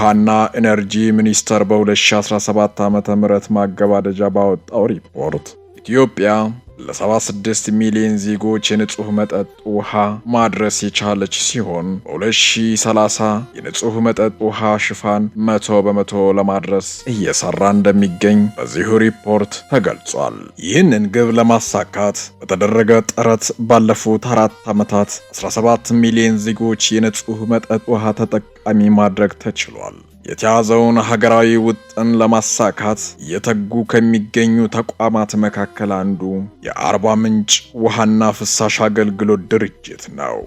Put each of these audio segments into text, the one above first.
የውሃና ኢነርጂ ሚኒስቴር በ2017 ዓ.ም ማገባደጃ ባወጣው ሪፖርት ኢትዮጵያ ለ76 ሚሊዮን ዜጎች የንጹህ መጠጥ ውሃ ማድረስ የቻለች ሲሆን በ2030 የንጹህ መጠጥ ውሃ ሽፋን 100% ለማድረስ እየሰራ እንደሚገኝ በዚሁ ሪፖርት ተገልጿል። ይህንን ግብ ለማሳካት በተደረገ ጥረት ባለፉት 4 ዓመታት 17 ሚሊዮን ዜጎች የንጹህ መጠጥ ውሃ ተጠቃሚ ማድረግ ተችሏል። የተያዘውን ሀገራዊ ውጥን ለማሳካት እየተጉ ከሚገኙ ተቋማት መካከል አንዱ የአርባ ምንጭ ውሃና ፍሳሽ አገልግሎት ድርጅት ነው።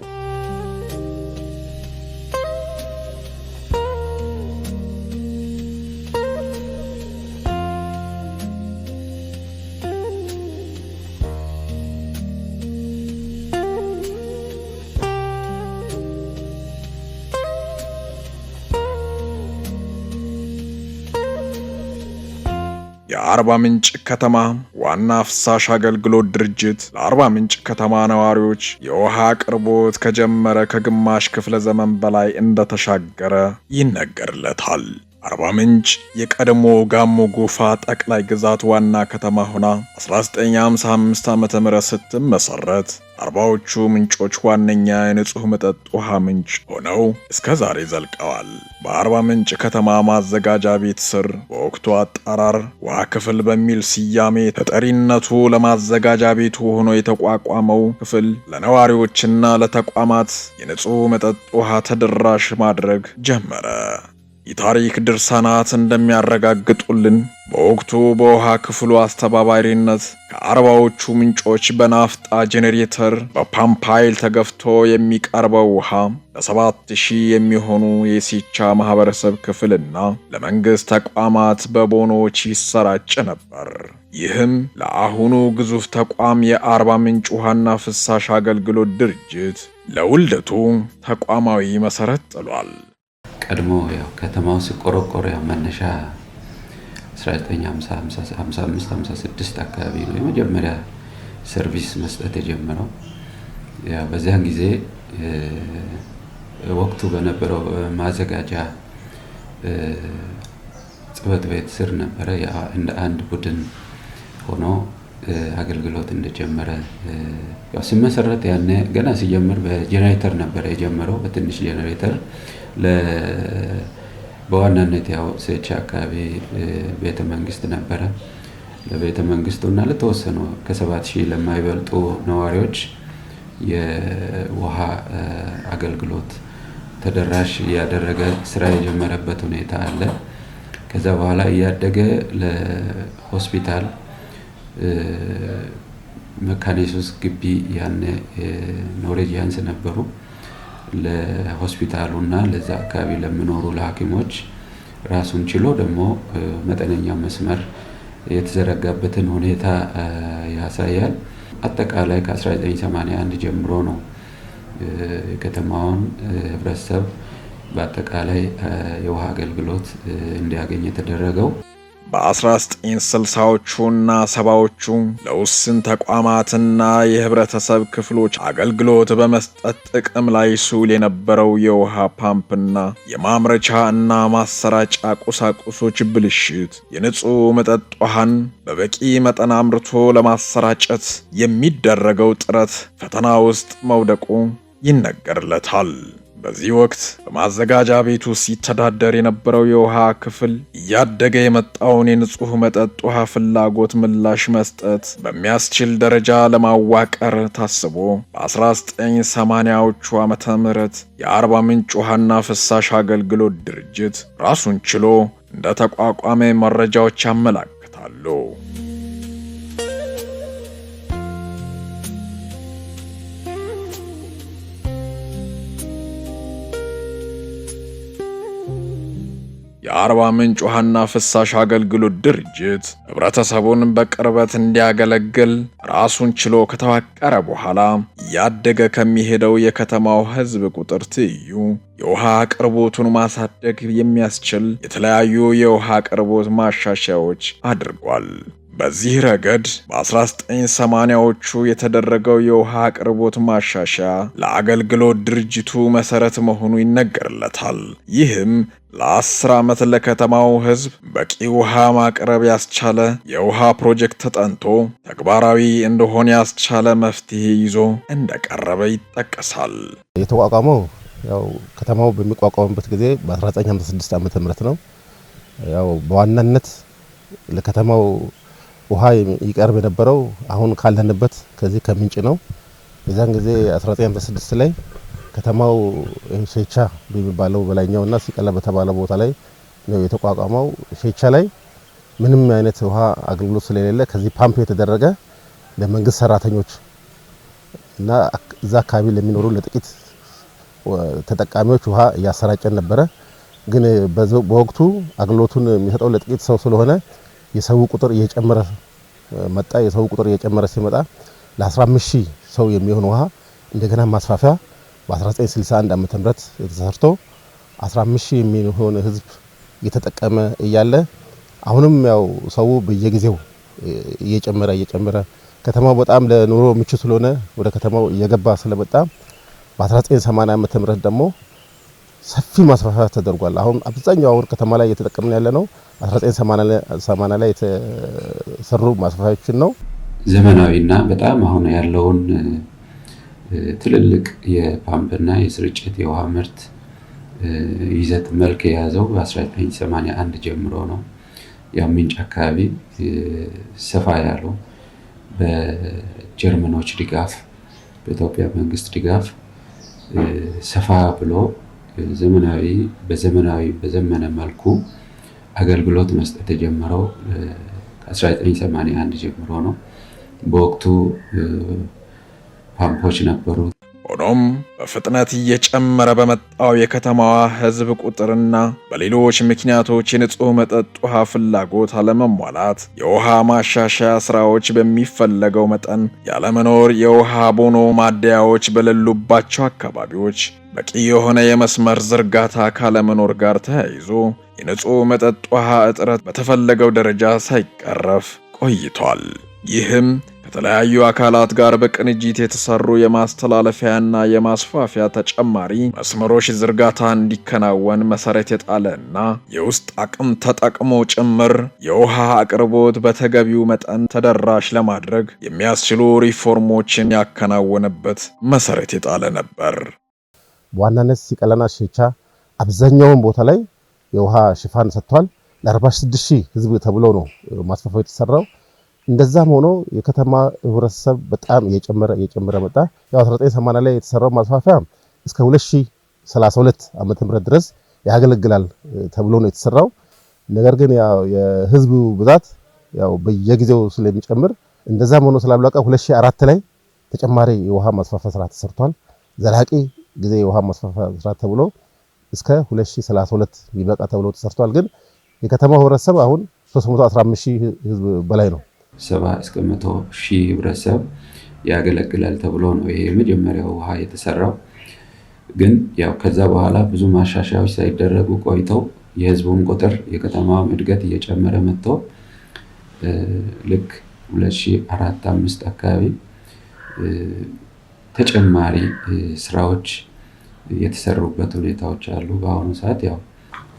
የአርባ ምንጭ ከተማ ዋና ፍሳሽ አገልግሎት ድርጅት ለአርባ ምንጭ ከተማ ነዋሪዎች የውሃ አቅርቦት ከጀመረ ከግማሽ ክፍለ ዘመን በላይ እንደተሻገረ ይነገርለታል። አርባ ምንጭ የቀድሞ ጋሞ ጎፋ ጠቅላይ ግዛት ዋና ከተማ ሆና 1955 ዓ.ም ስትመሰረት አርባዎቹ ምንጮች ዋነኛ የንጹህ መጠጥ ውሃ ምንጭ ሆነው እስከ ዛሬ ዘልቀዋል። በአርባ ምንጭ ከተማ ማዘጋጃ ቤት ስር በወቅቱ አጠራር ውሃ ክፍል በሚል ስያሜ ተጠሪነቱ ለማዘጋጃ ቤቱ ሆኖ የተቋቋመው ክፍል ለነዋሪዎችና ለተቋማት የንጹህ መጠጥ ውሃ ተደራሽ ማድረግ ጀመረ። የታሪክ ድርሳናት እንደሚያረጋግጡልን በወቅቱ በውሃ ክፍሉ አስተባባሪነት ከአርባዎቹ ምንጮች በናፍጣ ጄኔሬተር በፓምፓይል ተገፍቶ የሚቀርበው ውሃ ለ7000 የሚሆኑ የሲቻ ማህበረሰብ ክፍልና ለመንግስት ተቋማት በቦኖች ይሰራጭ ነበር። ይህም ለአሁኑ ግዙፍ ተቋም የአርባ ምንጭ ውሃና ፍሳሽ አገልግሎት ድርጅት ለውልደቱ ተቋማዊ መሰረት ጥሏል። ቀድሞ ያው ከተማው ሲቆረቆር መነሻ 1955-56 አካባቢ ነው የመጀመሪያ ሰርቪስ መስጠት የጀመረው። ያው በዚያን ጊዜ ወቅቱ በነበረው ማዘጋጃ ጽሕፈት ቤት ስር ነበረ። እንደ አንድ ቡድን ሆኖ አገልግሎት እንደጀመረ ያው ሲመሰረት ያኔ ገና ሲጀምር በጄኔሬተር ነበረ የጀመረው፣ በትንሽ ጄኔሬተር በዋናነት ያው ሴቻ አካባቢ ቤተ መንግስት ነበረ። ለቤተ መንግስቱና ለተወሰኑ ከ7000 ለማይበልጡ ነዋሪዎች የውሃ አገልግሎት ተደራሽ ያደረገ ስራ የጀመረበት ሁኔታ አለ። ከዛ በኋላ እያደገ ለሆስፒታል መካነ ኢየሱስ ግቢ ያኔ ኖርዌጂያንስ ነበሩ። ለሆስፒታሉና ለዛ አካባቢ ለሚኖሩ ለሐኪሞች ራሱን ችሎ ደግሞ መጠነኛ መስመር የተዘረጋበትን ሁኔታ ያሳያል። አጠቃላይ ከ1981 ጀምሮ ነው የከተማውን ህብረተሰብ በአጠቃላይ የውሃ አገልግሎት እንዲያገኝ የተደረገው። በ1960ዎቹና 70ዎቹ ለውስን ተቋማትና የህብረተሰብ ክፍሎች አገልግሎት በመስጠት ጥቅም ላይ ሲውል የነበረው የውሃ ፓምፕና የማምረቻ እና ማሰራጫ ቁሳቁሶች ብልሽት የንጹህ መጠጥ ውሃን በበቂ መጠን አምርቶ ለማሰራጨት የሚደረገው ጥረት ፈተና ውስጥ መውደቁ ይነገርለታል። በዚህ ወቅት በማዘጋጃ ቤቱ ሲተዳደር የነበረው የውሃ ክፍል እያደገ የመጣውን የንጹህ መጠጥ ውሃ ፍላጎት ምላሽ መስጠት በሚያስችል ደረጃ ለማዋቀር ታስቦ በ1980ዎቹ ዓመተ ምህረት የአርባ ምንጭ ውሃና ፍሳሽ አገልግሎት ድርጅት ራሱን ችሎ እንደተቋቋመ መረጃዎች ያመለክታሉ። የአርባ ምንጭ ውሃና ፍሳሽ አገልግሎት ድርጅት ህብረተሰቡን በቅርበት እንዲያገለግል ራሱን ችሎ ከተዋቀረ በኋላ እያደገ ከሚሄደው የከተማው ህዝብ ቁጥር ትይዩ የውሃ አቅርቦቱን ማሳደግ የሚያስችል የተለያዩ የውሃ አቅርቦት ማሻሻያዎች አድርጓል። በዚህ ረገድ በ1980ዎቹ የተደረገው የውሃ አቅርቦት ማሻሻያ ለአገልግሎት ድርጅቱ መሰረት መሆኑ ይነገርለታል። ይህም ለ10 ዓመት ለከተማው ሕዝብ በቂ ውሃ ማቅረብ ያስቻለ የውሃ ፕሮጀክት ተጠንቶ ተግባራዊ እንደሆነ ያስቻለ መፍትሄ ይዞ እንደቀረበ ይጠቀሳል። የተቋቋመው ያው ከተማው በሚቋቋምበት ጊዜ በ1956 ዓመተ ምህረት ነው። ያው በዋናነት ለከተማው ውሃ ይቀርብ የነበረው አሁን ካለንበት ከዚህ ከምንጭ ነው። በዛን ጊዜ 1956 ላይ ከተማው ሼቻ በሚባለው በላይኛውና ሲቀላ በተባለ ቦታ ላይ ነው የተቋቋመው። ሼቻ ላይ ምንም አይነት ውሃ አገልግሎት ስለሌለ ከዚህ ፓምፕ የተደረገ ለመንግስት ሰራተኞች እና እዛ አካባቢ ለሚኖሩ ለጥቂት ተጠቃሚዎች ውሃ እያሰራጨን ነበረ። ግን በወቅቱ አገልግሎቱን የሚሰጠው ለጥቂት ሰው ስለሆነ የሰው ቁጥር እየጨመረ መጣ። የሰው ቁጥር እየጨመረ ሲመጣ ለ15000 ሰው የሚሆን ውሃ እንደገና ማስፋፊያ በ1961 ዓመተ ምህረት ተሰርቶ 15000 የሚሆን ህዝብ እየተጠቀመ እያለ አሁንም ያው ሰው በየጊዜው እየጨመረ ከተማው በጣም ለኑሮ ምቹ ስለሆነ ወደ ከተማው እየገባ ስለመጣ በ1980 ዓመተ ምህረት ደግሞ ሰፊ ማስፋፋት ተደርጓል። አሁን አብዛኛው አሁን ከተማ ላይ እየተጠቀምን ያለ ነው 1980 ላይ የተሰሩ ማስፋፋያዎችን ነው። ዘመናዊና በጣም አሁን ያለውን ትልልቅ የፓምፕና የስርጭት የውሃ ምርት ይዘት መልክ የያዘው በ1981 ጀምሮ ነው። ያው ምንጭ አካባቢ ሰፋ ያለው በጀርመኖች ድጋፍ በኢትዮጵያ መንግስት ድጋፍ ሰፋ ብሎ በዘመነ መልኩ አገልግሎት መስጠት የጀመረው ከ1981 ጀምሮ ነው። በወቅቱ ፓምፖች ነበሩ። ሆኖም በፍጥነት እየጨመረ በመጣው የከተማዋ ህዝብ ቁጥርና በሌሎች ምክንያቶች የንጹህ መጠጥ ውሃ ፍላጎት አለመሟላት፣ የውሃ ማሻሻያ ስራዎች በሚፈለገው መጠን ያለመኖር፣ የውሃ ቦኖ ማደያዎች በሌሉባቸው አካባቢዎች በቂ የሆነ የመስመር ዝርጋታ ካለመኖር ጋር ተያይዞ የንጹህ መጠጥ ውሃ እጥረት በተፈለገው ደረጃ ሳይቀረፍ ቆይቷል። ይህም ከተለያዩ አካላት ጋር በቅንጅት የተሰሩ የማስተላለፊያና የማስፋፊያ ተጨማሪ መስመሮች ዝርጋታ እንዲከናወን መሰረት የጣለና የውስጥ አቅም ተጠቅሞ ጭምር የውሃ አቅርቦት በተገቢው መጠን ተደራሽ ለማድረግ የሚያስችሉ ሪፎርሞችን ያከናወነበት መሰረት የጣለ ነበር። በዋናነት ሲቀለና ሼቻ አብዛኛውን ቦታ ላይ የውሃ ሽፋን ሰጥቷል። ለ46000 ህዝብ ተብሎ ነው ማስፋፋያው የተሰራው። እንደዛም ሆኖ የከተማ ህብረተሰብ በጣም እየጨመረ መጣ። ያው 1980 ላይ የተሰራው ማስፋፊያ እስከ 2032 ዓመተ ምህረት ድረስ ያገለግላል ተብሎ ነው የተሰራው። ነገር ግን ያው የህዝቡ ብዛት ያው በየጊዜው ስለሚጨምር እንደዛም ሆኖ ስላልበቃ 2004 ላይ ተጨማሪ የውሃ ማስፋፋያ ስራ ተሰርቷል። ዘላቂ ጊዜ የውሃ ማስፋፋያ ስራ ተብሎ እስከ 2032 ይበቃ ተብሎ ተሰርቷል። ግን የከተማው ህብረተሰብ አሁን 315000 ህዝብ በላይ ነው። 70 እስከ 100,000 ህብረተሰብ ያገለግላል ተብሎ ነው ይሄ የመጀመሪያው ውሃ የተሰራው። ግን ያው ከዛ በኋላ ብዙ ማሻሻያዎች ሳይደረጉ ቆይተው የህዝቡን ቁጥር የከተማው እድገት እየጨመረ መጥቶ ልክ 2004-5 አካባቢ ተጨማሪ ስራዎች የተሰሩበት ሁኔታዎች አሉ። በአሁኑ ሰዓት ያው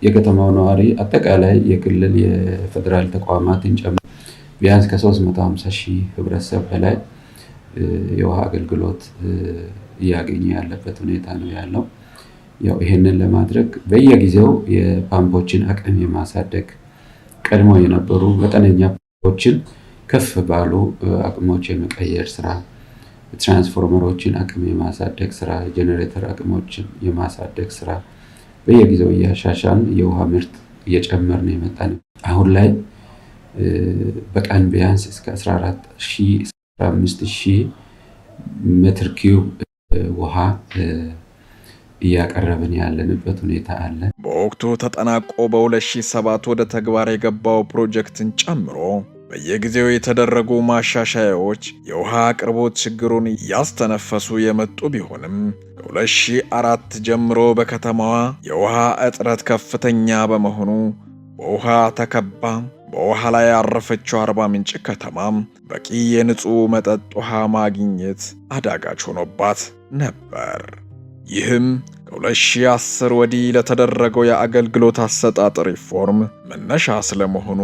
የከተማው ነዋሪ አጠቃላይ የክልል የፌደራል ተቋማትን ጨምሮ ቢያንስ ከ350,000 ህብረተሰብ በላይ የውሃ አገልግሎት እያገኘ ያለበት ሁኔታ ነው ያለው። ያው ይሄንን ለማድረግ በየጊዜው የፓምፖችን አቅም የማሳደግ ቀድሞ የነበሩ መጠነኛ ፓምፖችን ከፍ ባሉ አቅሞች የመቀየር ስራ፣ ትራንስፎርመሮችን አቅም የማሳደግ ስራ፣ ጄኔሬተር አቅሞችን የማሳደግ ስራ በየጊዜው እያሻሻልን የውሃ ምርት እየጨመርን የመጣን አሁን ላይ በቀን ቢያንስ እስከ 14,000-15,000 ሜትር ኪዩብ ውሃ እያቀረብን ያለንበት ሁኔታ አለ። በወቅቱ ተጠናቆ በ2007 ወደ ተግባር የገባው ፕሮጀክትን ጨምሮ በየጊዜው የተደረጉ ማሻሻያዎች የውሃ አቅርቦት ችግሩን እያስተነፈሱ የመጡ ቢሆንም ከ2004 ጀምሮ በከተማዋ የውሃ እጥረት ከፍተኛ በመሆኑ በውሃ ተከባ በውሃ ላይ ያረፈችው አርባ ምንጭ ከተማም በቂ የንጹህ መጠጥ ውሃ ማግኘት አዳጋች ሆኖባት ነበር። ይህም ከ2010 ወዲህ ለተደረገው የአገልግሎት አሰጣጥ ሪፎርም መነሻ ስለመሆኑ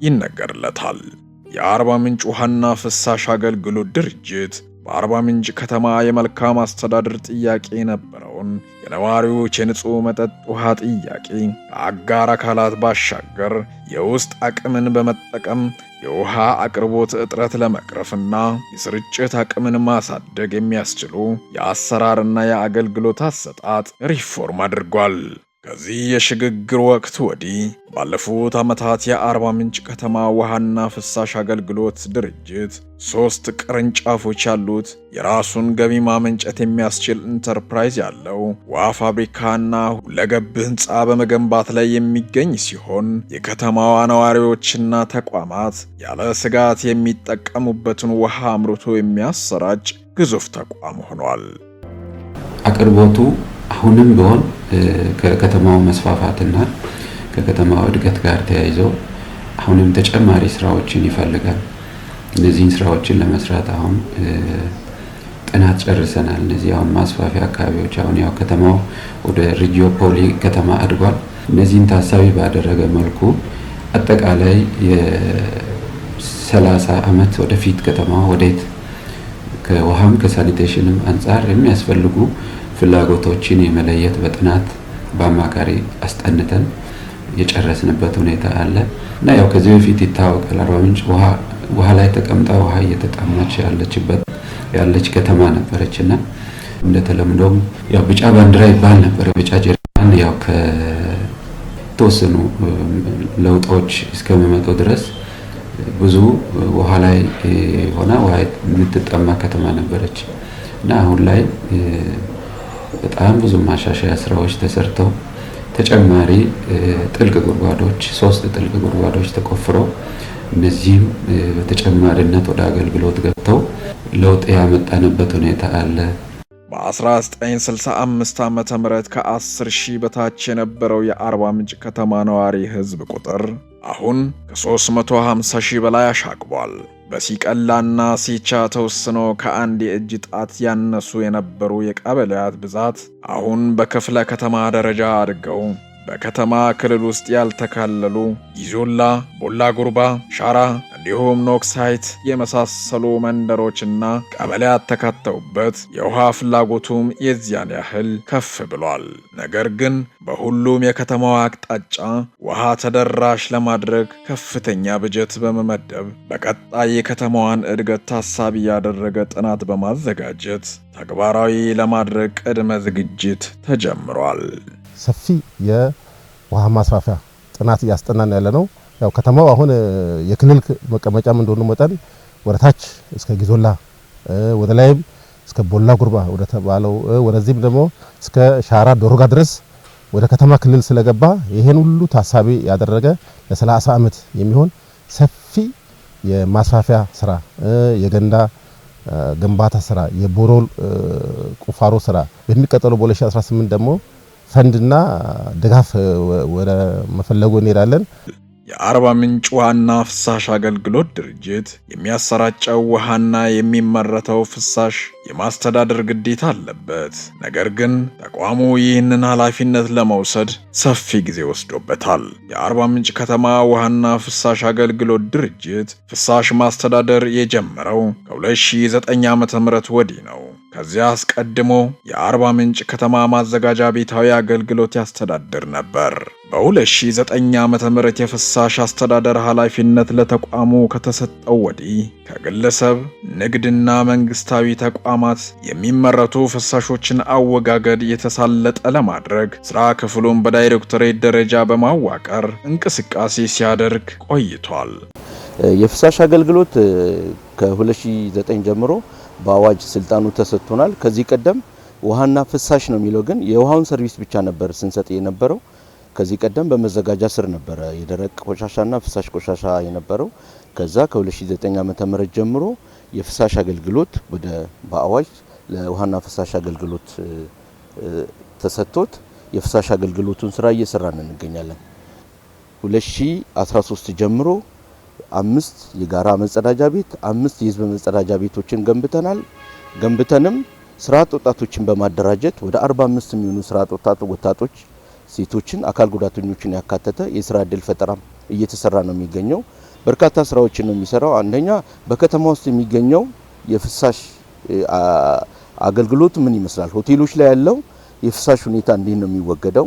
ይነገርለታል። የአርባ ምንጭ ውሃና ፍሳሽ አገልግሎት ድርጅት በአርባ ምንጭ ከተማ የመልካም አስተዳደር ጥያቄ የነበረውን የነዋሪዎች የንጹህ መጠጥ ውሃ ጥያቄ ከአጋር አካላት ባሻገር የውስጥ አቅምን በመጠቀም የውሃ አቅርቦት እጥረት ለመቅረፍና የስርጭት አቅምን ማሳደግ የሚያስችሉ የአሰራርና የአገልግሎት አሰጣጥ ሪፎርም አድርጓል። ከዚህ የሽግግር ወቅት ወዲህ ባለፉት ዓመታት የአርባ ምንጭ ከተማ ውሃና ፍሳሽ አገልግሎት ድርጅት 3 ቅርንጫፎች ያሉት የራሱን ገቢ ማመንጨት የሚያስችል ኢንተርፕራይዝ ያለው ውሃ ፋብሪካና ሁለገብ ሕንፃ በመገንባት ላይ የሚገኝ ሲሆን የከተማዋ ነዋሪዎችና ተቋማት ያለ ስጋት የሚጠቀሙበትን ውሃ አምርቶ የሚያሰራጭ ግዙፍ ተቋም ሆኗል። አቅርቦቱ አሁንም ቢሆን ከከተማው መስፋፋትና ከከተማው እድገት ጋር ተያይዞ አሁንም ተጨማሪ ስራዎችን ይፈልጋል። እነዚህን ስራዎችን ለመስራት አሁን ጥናት ጨርሰናል። እነዚህ አሁን ማስፋፊያ አካባቢዎች አሁን ያው ከተማው ወደ ሪጂዮፖሊ ከተማ አድጓል። እነዚህን ታሳቢ ባደረገ መልኩ አጠቃላይ የ30 ዓመት ወደፊት ከተማው ወዴት ከውሃም ከሳኒቴሽንም አንጻር የሚያስፈልጉ ፍላጎቶችን የመለየት በጥናት በአማካሪ አስጠንተን የጨረስንበት ሁኔታ አለ እና ያው ከዚህ በፊት ይታወቃል አርባ ምንጭ ውሃ ላይ ተቀምጣ ውሃ እየተጣማች ያለች ከተማ ነበረችና እንደተለምዶም ያው ቢጫ ባንዲራ ይባል ነበር። ቢጫ ጀሪካን ያው ከተወሰኑ ለውጦች እስከሚመጡ ድረስ ብዙ ውሃ ላይ ሆና ውሃ የምትጠማ ከተማ ነበረች እና አሁን ላይ በጣም ብዙ ማሻሻያ ስራዎች ተሰርተው ተጨማሪ ጥልቅ ጉድጓዶች 3 ጥልቅ ጉድጓዶች ተቆፍረው እነዚህም በተጨማሪነት ወደ አገልግሎት ገብተው ለውጥ ያመጣንበት ሁኔታ አለ። በ1965 ዓመተ ምህረት ከ10,000 በታች የነበረው የአርባ ምንጭ ከተማ ነዋሪ ህዝብ ቁጥር አሁን ከ350,000 በላይ አሻቅቧል። በሲቀላና ሲቻ ተወስኖ ከአንድ የእጅ ጣት ያነሱ የነበሩ የቀበሌያት ብዛት አሁን በክፍለ ከተማ ደረጃ አድገው በከተማ ክልል ውስጥ ያልተካለሉ ጊዞላ፣ ቦላ ጉርባ፣ ሻራ እንዲሁም ኖክሳይት የመሳሰሉ መንደሮችና ቀበሌያት ተካተውበት የውሃ ፍላጎቱም የዚያን ያህል ከፍ ብሏል። ነገር ግን በሁሉም የከተማዋ አቅጣጫ ውሃ ተደራሽ ለማድረግ ከፍተኛ በጀት በመመደብ በቀጣይ የከተማዋን እድገት ታሳቢ ያደረገ ጥናት በማዘጋጀት ተግባራዊ ለማድረግ ቅድመ ዝግጅት ተጀምሯል። ሰፊ የውሃ ማስፋፊያ ጥናት እያስጠናን ያለ ነው። ያው ከተማው አሁን የክልል መቀመጫም እንደሆነ መጠን ወደታች እስከ ጊዞላ ወደ ላይም እስከ ቦላ ጉርባ ወደ ተባለው ወደዚህም ደግሞ እስከ ሻራ ዶሮጋ ድረስ ወደ ከተማ ክልል ስለገባ ይሄን ሁሉ ታሳቢ ያደረገ ለ30 ዓመት የሚሆን ሰፊ የማስፋፊያ ስራ፣ የገንዳ ግንባታ ስራ፣ የቦሮል ቁፋሮ ስራ በሚቀጥለው በ2018 ደግሞ ፈንድና ድጋፍ ወደ መፈለጉ እንሄዳለን። የአርባ ምንጭ ውሃና ፍሳሽ አገልግሎት ድርጅት የሚያሰራጨው ውሃና የሚመረተው ፍሳሽ የማስተዳደር ግዴታ አለበት። ነገር ግን ተቋሙ ይህንን ኃላፊነት ለመውሰድ ሰፊ ጊዜ ወስዶበታል። የአርባ ምንጭ ከተማ ውሃና ፍሳሽ አገልግሎት ድርጅት ፍሳሽ ማስተዳደር የጀመረው ከ2009 ዓ.ም ወዲህ ነው። ከዚያ አስቀድሞ የአርባ ምንጭ ከተማ ማዘጋጃ ቤታዊ አገልግሎት ያስተዳድር ነበር። በ2009 ዓ.ም የፍሳሽ አስተዳደር ኃላፊነት ለተቋሙ ከተሰጠው ወዲህ ከግለሰብ ንግድና መንግስታዊ ተቋማት የሚመረቱ ፍሳሾችን አወጋገድ የተሳለጠ ለማድረግ ስራ ክፍሉን በዳይሬክቶሬት ደረጃ በማዋቀር እንቅስቃሴ ሲያደርግ ቆይቷል። የፍሳሽ አገልግሎት ከ2009 ጀምሮ በአዋጅ ስልጣኑ ተሰጥቶናል። ከዚህ ቀደም ውሃና ፍሳሽ ነው የሚለው ግን የውሃውን ሰርቪስ ብቻ ነበር ስንሰጥ የነበረው። ከዚህ ቀደም በመዘጋጃ ስር ነበረ የደረቅ ቆሻሻና ፍሳሽ ቆሻሻ የነበረው። ከዛ ከ2009 ዓመተ ምህረት ጀምሮ የፍሳሽ አገልግሎት በአዋጅ ለውሃና ፍሳሽ አገልግሎት ተሰጥቶት የፍሳሽ አገልግሎቱን ስራ እየሰራን እንገኛለን። 2013 ጀምሮ 5 የጋራ መጸዳጃ ቤት፣ 5 የህዝብ መጸዳጃ ቤቶችን ገንብተንም ስራ አጥ ወጣቶችን በማደራጀት ወደ 45 የሚሆኑ ስራ አጥ ወጣቶች ሴቶችን፣ አካል ጉዳተኞችን ያካተተ የስራ እድል ፈጠራም እየተሰራ ነው የሚገኘው። በርካታ ስራዎችን ነው የሚሰራው። አንደኛ በከተማ ውስጥ የሚገኘው የፍሳሽ አገልግሎት ምን ይመስላል፣ ሆቴሎች ላይ ያለው የፍሳሽ ሁኔታ እንዴት ነው የሚወገደው፣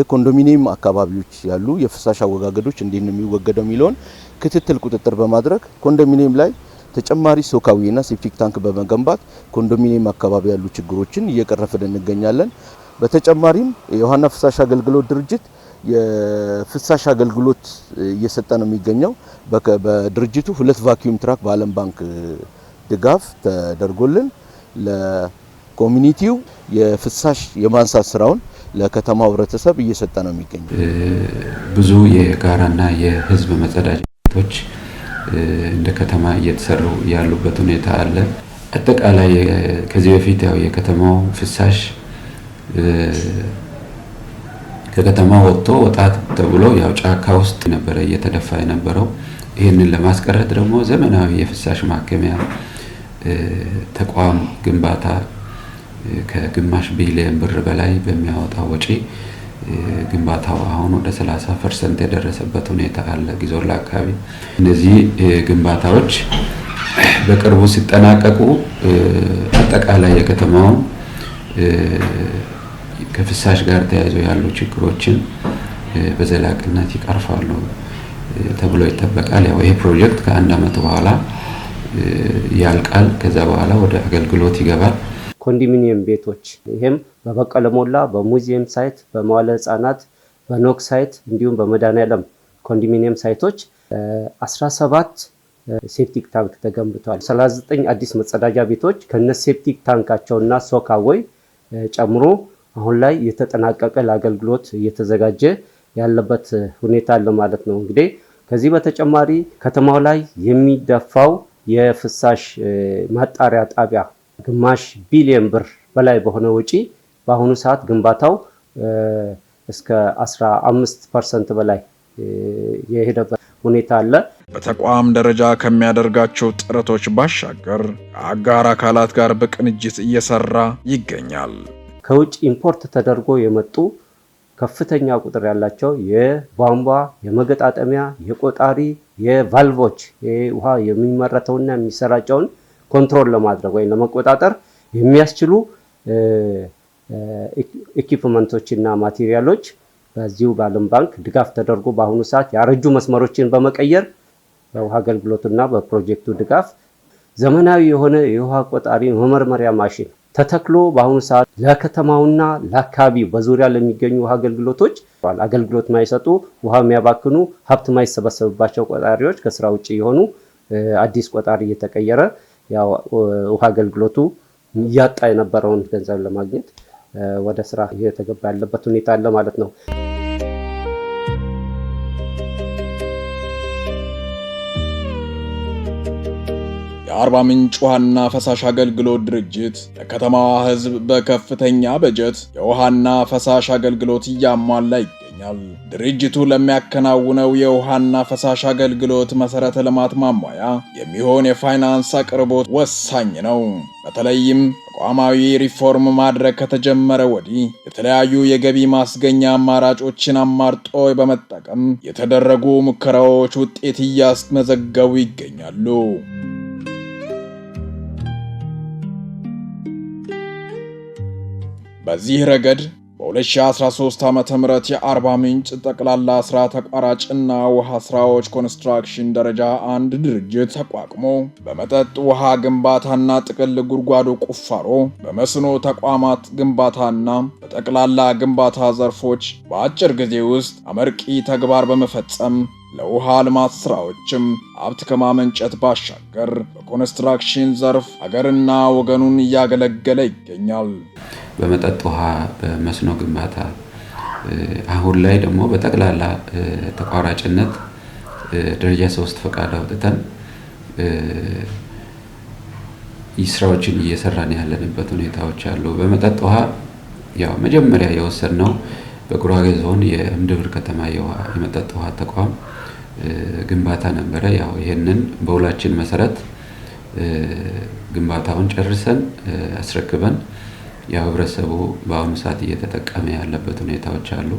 ኮንዶሚኒየም አካባቢዎች ያሉ የፍሳሽ አወጋገዶች እንዴት ነው የሚወገደው የሚለውን ክትትል ቁጥጥር በማድረግ ኮንዶሚኒየም ላይ ተጨማሪ ሶካዊና ሴፕቲክ ታንክ በመገንባት ኮንዶሚኒየም አካባቢ ያሉ ችግሮችን እየቀረፍን እንገኛለን። በተጨማሪም የውሃና ፍሳሽ አገልግሎት ድርጅት የፍሳሽ አገልግሎት እየሰጠ ነው የሚገኘው። በድርጅቱ 2 ቫክዩም ትራክ በዓለም ባንክ ድጋፍ ተደርጎልን ለኮሚኒቲው የፍሳሽ የማንሳት ስራውን ለከተማው ህብረተሰብ እየሰጠ ነው የሚገኘው። ብዙ የጋራና የህዝብ መጸዳጃ ቤቶች እንደ ከተማ እየተሰሩ ያሉበት ሁኔታ አለ። አጠቃላይ ከዚህ በፊት ያው የከተማው ፍሳሽ ከከተማ ወጣት ተብሎ ያው ጫካ ውስጥ ነበረ እየተደፋ የነበረው። ይህንን ለማስቀረት ደግሞ ዘመናዊ የፍሳሽ ማከሚያ ተቋም ግንባታ ከግማሽ ቢሊዮን ብር በላይ በሚያወጣ ወጪ ግንባታው አሁን ወደ 30% የደረሰበት ሁኔታ አለ ጊዞላ አካባቢ። እነዚህ ግንባታዎች በቅርቡ ሲጠናቀቁ አጠቃላይ የከተማው ከፍሳሽ ጋር ተያይዞ ያሉ ችግሮችን በዘላቂነት ይቀርፋሉ ተብሎ ይጠበቃል። ያው ይሄ ፕሮጀክት ከ1 ዓመት በኋላ ያልቃል። ከዛ በኋላ ወደ አገልግሎት ይገባል። ኮንዶሚኒየም ቤቶች ይሄም በበቀለ ሞላ፣ በሙዚየም ሳይት፣ በመዋለ ህጻናት፣ በኖክ ሳይት እንዲሁም በመድኃኔዓለም ኮንዶሚኒየም ሳይቶች 17 ሴፕቲክ ታንክ ተገንብቷል። 39 አዲስ መጸዳጃ ቤቶች ከነ ሴፕቲክ ታንካቸውና ሶካዌይ ጨምሮ አሁን ላይ የተጠናቀቀ ለአገልግሎት እየተዘጋጀ ያለበት ሁኔታ አለ ማለት ነው። እንግዲህ ከዚህ በተጨማሪ ከተማው ላይ የሚደፋው የፍሳሽ ማጣሪያ ጣቢያ ግማሽ ቢሊዮን ብር በላይ በሆነ ወጪ በአሁኑ ሰዓት ግንባታው እስከ 15% በላይ የሄደበት ሁኔታ አለ። በተቋም ደረጃ ከሚያደርጋቸው ጥረቶች ባሻገር ከአጋር አካላት ጋር በቅንጅት እየሰራ ይገኛል። ከውጭ ኢምፖርት ተደርጎ የመጡ ከፍተኛ ቁጥር ያላቸው የቧንቧ፣ የመገጣጠሚያ፣ የቆጣሪ፣ የቫልቮች ውሃ የሚመረተውና የሚሰራጨውን ኮንትሮል ለማድረግ ወይም ለመቆጣጠር የሚያስችሉ ኢኩፕመንቶችና ማቴሪያሎች በዚሁ በዓለም ባንክ ድጋፍ ተደርጎ በአሁኑ ሰዓት ያረጁ መስመሮችን በመቀየር በውሃ አገልግሎትና በፕሮጀክቱ ድጋፍ ዘመናዊ የሆነ የውሃ ቆጣሪ መመርመሪያ ማሽን ተተክሎ በአሁኑ ሰዓት ለከተማውና ለአካባቢው በዙሪያ ለሚገኙ ውሃ አገልግሎቶች አገልግሎት ማይሰጡ ውሃ የሚያባክኑ ሀብት ማይሰበሰብባቸው ቆጣሪዎች ከስራ ውጭ የሆኑ አዲስ ቆጣሪ እየተቀየረ ያው ውሃ አገልግሎቱ እያጣ የነበረውን ገንዘብ ለማግኘት ወደ ስራ እየተገባ ያለበት ሁኔታ አለ ማለት ነው። የአርባ ምንጭ ውሃና ፈሳሽ አገልግሎት ድርጅት ለከተማዋ ሕዝብ በከፍተኛ በጀት የውሃና ፈሳሽ አገልግሎት እያሟላ ይገኛል። ድርጅቱ ለሚያከናውነው የውሃና ፈሳሽ አገልግሎት መሰረተ ልማት ማሟያ የሚሆን የፋይናንስ አቅርቦት ወሳኝ ነው። በተለይም ተቋማዊ ሪፎርም ማድረግ ከተጀመረ ወዲህ የተለያዩ የገቢ ማስገኛ አማራጮችን አማርጦ በመጠቀም የተደረጉ ሙከራዎች ውጤት እያስመዘገቡ ይገኛሉ። በዚህ ረገድ በ2013 ዓ.ም የአርባ ምንጭ ጠቅላላ ስራ ተቋራጭና ውሃ ስራዎች ኮንስትራክሽን ደረጃ 1 ድርጅት ተቋቁሞ በመጠጥ ውሃ ግንባታና ጥቅል ጉድጓዶ ቁፋሮ፣ በመስኖ ተቋማት ግንባታና በጠቅላላ ግንባታ ዘርፎች በአጭር ጊዜ ውስጥ አመርቂ ተግባር በመፈጸም ለውሃ ልማት ስራዎችም ሀብት ከማመንጨት ባሻገር በኮንስትራክሽን ዘርፍ ሀገርና ወገኑን እያገለገለ ይገኛል። በመጠጥ ውሃ በመስኖ ግንባታ አሁን ላይ ደግሞ በጠቅላላ ተቋራጭነት ደረጃ 3 ፈቃድ አውጥተን ስራዎችን እየሰራን ያለንበት ሁኔታዎች አሉ። በመጠጥ ውሃ ያው መጀመሪያ የወሰድነው በጉራጌ ዞን የእምድብር ከተማ የመጠጥ ውሃ ተቋም ግንባታ ነበረ። ያው ይሄንን በውላችን መሰረት ግንባታውን ጨርሰን አስረክበን ያው ህብረተሰቡ በአሁኑ ሰዓት እየተጠቀመ ያለበት ሁኔታዎች አሉ።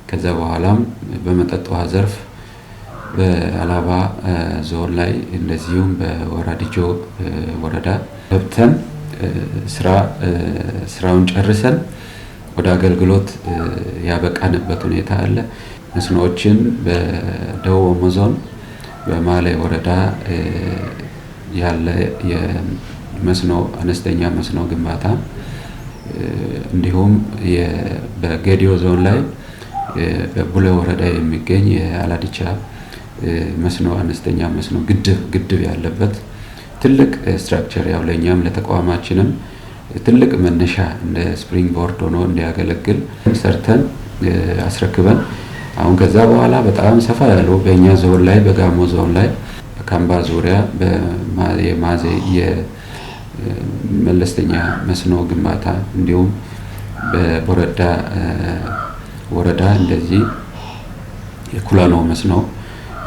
ከዛ በኋላም በመጠጥ ውሃ ዘርፍ በአላባ ዞን ላይ እንደዚሁም በወራዲጆ ወረዳ ገብተን ስራውን ጨርሰን ወደ አገልግሎት ያበቃንበት ሁኔታ አለ። መስኖዎችን በደቡብ ኦሞ ዞን በማሌ ወረዳ ያለ የመስኖ አነስተኛ መስኖ ግንባታ እንዲሁም በጌዲዮ ዞን ላይ በቡሌ ወረዳ የሚገኝ የአላዲቻ መስኖ አነስተኛ መስኖ ግድብ ያለበት ትልቅ ስትራክቸር ያው ለኛም ለተቋማችንም ትልቅ መነሻ እንደ ስፕሪንግ ቦርድ ሆኖ እንዲያገለግል ሰርተን አስረክበን አሁን ከዛ በኋላ በጣም ሰፋ ያሉ በእኛ ዞን ላይ በጋሞ ዞን ላይ በካምባ ዙሪያ በማዜ የመለስተኛ መስኖ ግንባታ እንዲሁም በቦረዳ ወረዳ እንደዚህ የኩላኖ መስኖ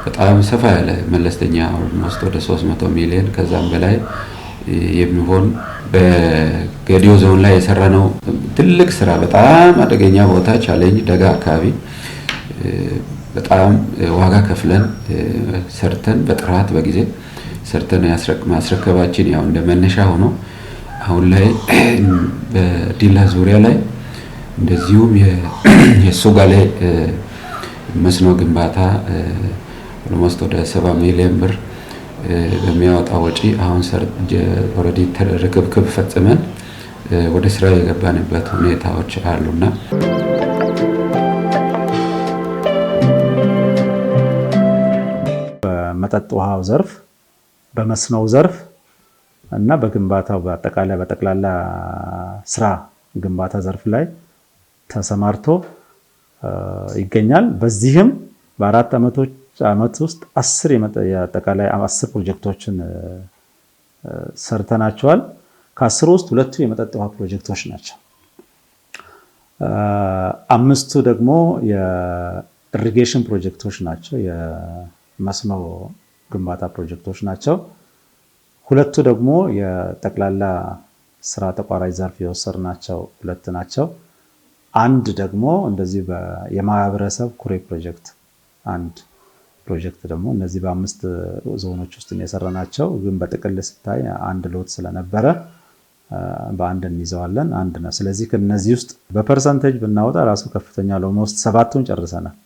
በጣም ሰፋ ያለ መለስተኛ ኦልሞስት ወደ 300 ሚሊዮን ከዛም በላይ የሚሆን በጌዲዮ ዞን ላይ የሰራነው ትልቅ ስራ በጣም አደገኛ ቦታ ቻሌንጅ ደጋ አካባቢ በጣም ዋጋ ከፍለን ሰርተን በጥራት በጊዜ ሰርተን ማስረከባችን ያው እንደ መነሻ ሆኖ አሁን ላይ በዲላ ዙሪያ ላይ እንደዚሁም የሱጋሌ መስኖ ግንባታ ኦልሞስት ወደ 70 ሚሊዮን ብር በሚያወጣ ወጪ አሁን ኦልሬዲ ርክብክብ ፈጽመን ወደ ስራ የገባንበት ሁኔታዎች አሉና በመጠጥ ውሃው ዘርፍ በመስኖው ዘርፍ እና በግንባታው በጠቅላላ ስራ ግንባታ ዘርፍ ላይ ተሰማርቶ ይገኛል። በዚህም በ4 ዓመት ውስጥ 10 የአጠቃላይ 10 ፕሮጀክቶችን ሰርተናቸዋል። ከ10 ውስጥ 2ቱ የመጠጥ ውሃ ፕሮጀክቶች ናቸው። 5ቱ ደግሞ የኢሪጌሽን ፕሮጀክቶች ናቸው፣ የመስኖ ግንባታ ፕሮጀክቶች ናቸው። 2ቱ ደግሞ የጠቅላላ ስራ ተቋራጭ ዘርፍ የወሰድናቸው 2 ናቸው። አንድ ደግሞ እንደዚህ የማህበረሰብ ኩሬ ፕሮጀክት አንድ ፕሮጀክት ደግሞ እነዚህ በ5 ዞኖች ውስጥ የሰራናቸው ግን በጥቅል ስታይ አንድ ሎት ስለነበረ በአንድ እንይዘዋለን አንድ ነው። ስለዚህ ከነዚህ ውስጥ በፐርሰንቴጅ ብናወጣ ራሱ ከፍተኛ ኦልሞስት 7ቱን ጨርሰናል።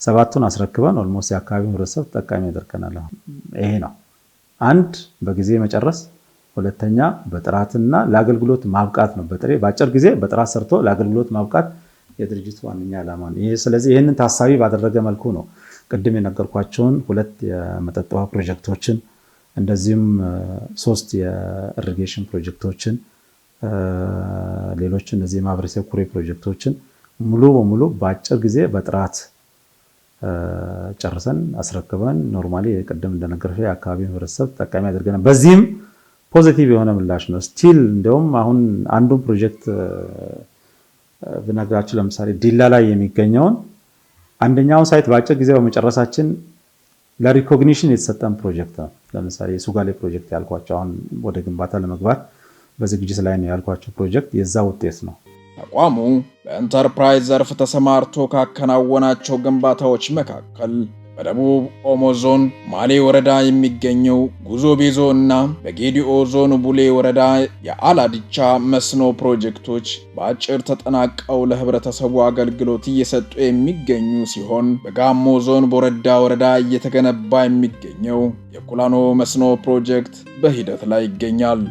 7ቱን አስረክበን ኦልሞስት የአካባቢው ህብረተሰብ ተጠቃሚ ያደርገናል። ይሄ ነው አንድ በጊዜ መጨረስ፣ ሁለተኛ በጥራትና ለአገልግሎት ማብቃት ነው። በአጭር ጊዜ በጥራት ሰርቶ ለአገልግሎት ማብቃት የድርጅቱ ዋነኛ ዓላማ ነው። ስለዚህ ይህንን ታሳቢ ባደረገ መልኩ ነው ቅድም የነገርኳቸውን 2 የመጠጥ ውሃ ፕሮጀክቶችን እንደዚሁም 3 የኢሪጌሽን ፕሮጀክቶችን ሌሎች እነዚህ የማህበረሰብ ኩሬ ፕሮጀክቶችን ሙሉ በሙሉ በአጭር ጊዜ በጥራት ጨርሰን አስረክበን ኖርማሊ ቅድም እንደነገርኩ የአካባቢው ህብረተሰብ ተጠቃሚ አድርገናል። በዚህም ፖዚቲቭ የሆነ ምላሽ ነው። ስቲል እንደውም አሁን አንዱን ፕሮጀክት ብነግራችሁ ለምሳሌ ዲላ ላይ የሚገኘውን አንደኛውን ሳይት በአጭር ጊዜ በመጨረሳችን ለሪኮግኒሽን የተሰጠን ፕሮጀክት ነው። ለምሳሌ የሱጋሌ ፕሮጀክት ያልኳቸው አሁን ወደ ግንባታ ለመግባት በዝግጅት ላይ ነው ያልኳቸው ፕሮጀክት የዛ ውጤት ነው። ተቋሙ በኢንተርፕራይዝ ዘርፍ ተሰማርቶ ካከናወናቸው ግንባታዎች መካከል በደቡብ ኦሞ ዞን ማሌ ወረዳ የሚገኘው ጉዞ ቤዞ እና በጌዲኦ ዞን ቡሌ ወረዳ የአላዲቻ መስኖ ፕሮጀክቶች በአጭር ተጠናቀው ለህብረተሰቡ አገልግሎት እየሰጡ የሚገኙ ሲሆን በጋሞ ዞን ቦረዳ ወረዳ እየተገነባ የሚገኘው የኩላኖ መስኖ ፕሮጀክት በሂደት ላይ ይገኛል።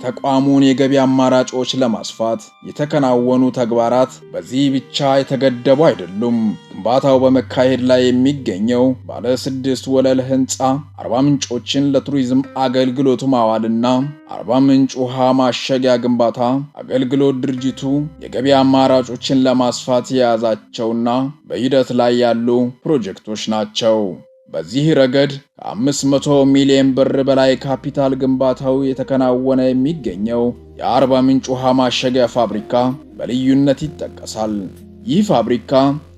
የተቋሙን የገቢ አማራጮች ለማስፋት የተከናወኑ ተግባራት በዚህ ብቻ የተገደቡ አይደሉም። ግንባታው በመካሄድ ላይ የሚገኘው ባለ 6 ወለል ህንፃ አርባ ምንጮችን ለቱሪዝም አገልግሎት ማዋልና አርባ ምንጭ ውሃ ማሸጊያ ግንባታ አገልግሎት ድርጅቱ የገቢ አማራጮችን ለማስፋት የያዛቸውና በሂደት ላይ ያሉ ፕሮጀክቶች ናቸው። በዚህ ረገድ ከ500 ሚሊዮን ብር በላይ ካፒታል ግንባታው የተከናወነ የሚገኘው የአርባ ምንጭ ውሃ ማሸጊያ ፋብሪካ በልዩነት ይጠቀሳል። ይህ ፋብሪካ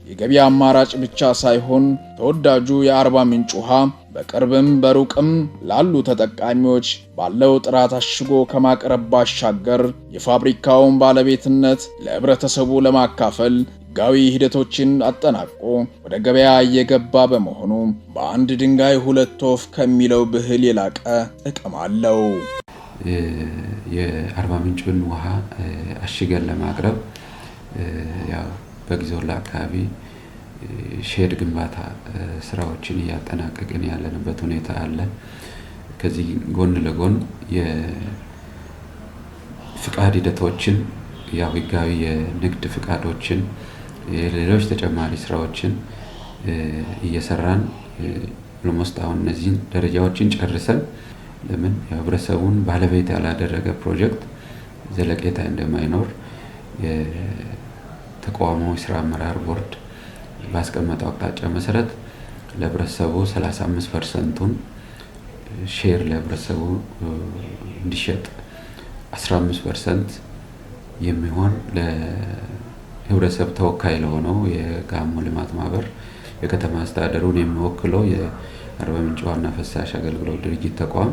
የገቢ አማራጭ ብቻ ሳይሆን ተወዳጁ የአርባ ምንጭ ውሃ በቅርብም በሩቅም ላሉ ተጠቃሚዎች ባለው ጥራት አሽጎ ከማቅረብ ባሻገር የፋብሪካውን ባለቤትነት ለህብረተሰቡ ለማካፈል ሕጋዊ ሂደቶችን አጠናቆ ወደ ገበያ እየገባ በመሆኑ በአንድ ድንጋይ ሁለት ወፍ ከሚለው ብሂል የላቀ ጥቅም አለው። የአርባ ምንጭን ውሃ አሽገን ለማቅረብ ያው በጊዞላ አካባቢ ሼድ ግንባታ ስራዎችን እያጠናቀቅን ያለንበት ሁኔታ አለ። ከዚህ ጎን ለጎን የፍቃድ ሂደቶችን ያው ሕጋዊ የንግድ ፍቃዶችን ሌሎች ተጨማሪ ስራዎችን እየሰራን ኦልሞስት አሁን እነዚህን ደረጃዎችን ጨርሰን ለምን የህብረተሰቡን ባለቤት ያላደረገ ፕሮጀክት ዘለቄታ እንደማይኖር የተቋሙ ስራ አመራር ቦርድ ባስቀመጠው አቅጣጫ መሰረት ለህብረተሰቡ 35%ን ሼር ለህብረተሰቡ እንዲሸጥ 15% የሚሆን ለህብረተሰብ ተወካይ ለሆነው የጋሞ ልማት ማህበር የከተማ አስተዳደሩን የሚወክለው የአርባ ምንጭ ውሃና ፍሳሽ አገልግሎት ድርጅት ተቋም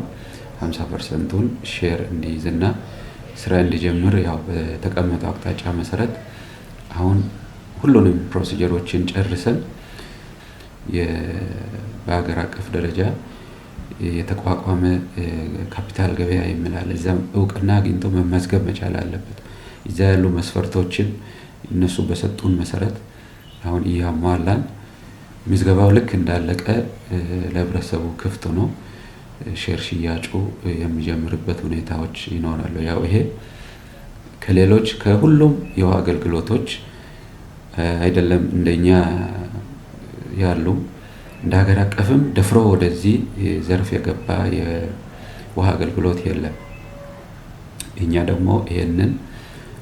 50%ን ሼር እንዲይዝና ስራ እንዲጀምር ያው በተቀመጠው አቅጣጫ መሰረት አሁን ሁሉንም ፕሮሲጀሮችን ጨርሰን በሀገር አቀፍ ደረጃ የተቋቋመ ካፒታል ገበያ የሚላል እዛም እውቅና አግኝቶ መመዝገብ መቻል አለበት። እዛ ያሉ መስፈርቶችን እነሱ በሰጡን መሰረት አሁን እያሟላን ምዝገባው ልክ እንዳለቀ ለህብረተሰቡ ክፍት ነው ሼር ሽያጩ የሚጀምርበት ሁኔታዎች ይኖራሉ። ያው ይሄ ከሌሎች ከሁሉም የውሃ አገልግሎቶች አይደለም እንደኛ ያሉ እንደ ሀገር አቀፍም ደፍሮ ወደዚህ ዘርፍ የገባ የውሃ አገልግሎት የለም። እኛ ደግሞ ይሄንን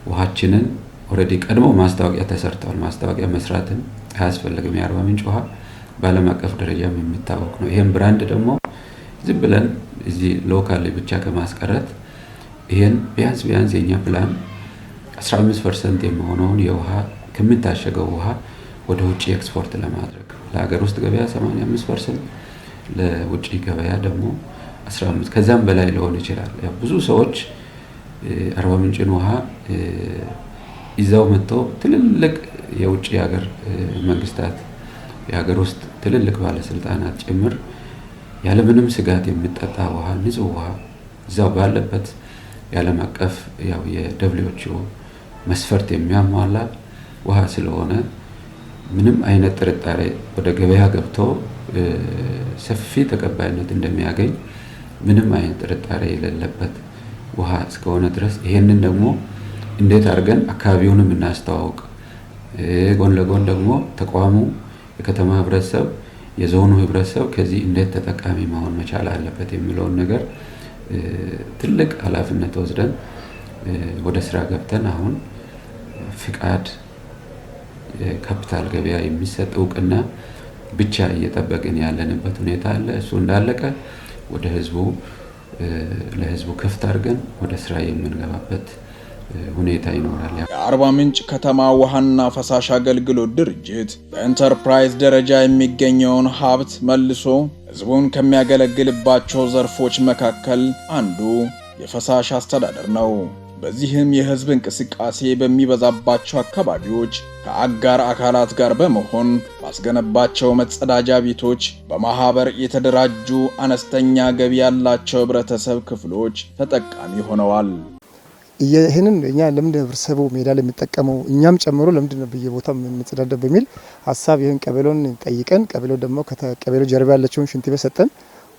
ውሃችንን ኦልሬዲ ቀድሞ ማስታወቂያ ተሰርቷል። ማስታወቂያ መስራትም አያስፈልግም። የአርባ ምንጭ ውሃ በዓለም አቀፍ ደረጃም የሚታወቅ ነው። ይሄን ብራንድ ደግሞ ዝም ብለን እዚህ ሎካል ብቻ ከማስቀረት ይሄን ቢያንስ የኛ ፕላን 15% የሚሆነውን የውሃ ከሚታሸገው ውሃ ወደ ውጪ ኤክስፖርት ለማድረግ ለሀገር ውስጥ ገበያ 85% ለውጪ ገበያ ደግሞ 15 ከዛም በላይ ሊሆን ይችላል። ያው ብዙ ሰዎች አርባ ምንጭን ውሃ ይዘው መጥተው ትልልቅ የውጪ ሀገር መንግስታት የሀገር ውስጥ ትልልቅ ባለስልጣናት ጭምር ያለምንም ስጋት የሚጠጣ ውሃ ንጹህ ውሃ እዛው ባለበት የዓለም አቀፍ ያው የWHO መስፈርት የሚያሟላ ውሃ ስለሆነ ምንም አይነት ጥርጣሬ ወደ ገበያ ገብቶ ሰፊ ተቀባይነት እንደሚያገኝ ምንም አይነት ጥርጣሬ የሌለበት ውሃ እስከሆነ ድረስ ይሄንን ደግሞ እንዴት አድርገን አካባቢውንም እናስተዋውቅ፣ ጎን ለጎን ደግሞ ተቋሙ የከተማ ህብረተሰብ የዞኑ ህብረተሰብ ከዚህ እንዴት ተጠቃሚ መሆን መቻል አለበት የሚለውን ነገር ትልቅ ኃላፊነት ወስደን ወደ ስራ ገብተን አሁን ፍቃድ ካፒታል ገበያ የሚሰጥ እውቅና ብቻ እየጠበቅን ያለንበት ሁኔታ አለ። እሱ እንዳለቀ ወደ ለህዝቡ ክፍት አድርገን ወደ ስራ የምንገባበት ሁኔታ ይኖራል። የአርባ ምንጭ ከተማ ውሃና ፈሳሽ አገልግሎት ድርጅት በኢንተርፕራይዝ ደረጃ የሚገኘውን ሀብት መልሶ ህዝቡን ከሚያገለግልባቸው ዘርፎች መካከል አንዱ የፈሳሽ አስተዳደር ነው። በዚህም የህዝብ እንቅስቃሴ በሚበዛባቸው አካባቢዎች ከአጋር አካላት ጋር በመሆን ባስገነባቸው መጸዳጃ ቤቶች በማህበር የተደራጁ አነስተኛ ገቢ ያላቸው ህብረተሰብ ክፍሎች ተጠቃሚ ሆነዋል። ይሄንን እኛ ለምንድን ህብረተሰቡ ሜዳ ላይ የሚጠቀመው እኛም ጨምሮ ለምንድን ነው በየቦታው የምንጸዳዳው በሚል ሐሳብ ይሄን ቀበሌውን ጠይቀን ቀበሌው ደግሞ ከቀበሌው ጀርባ ያለችውን ሽንት ቤት ሰጠን።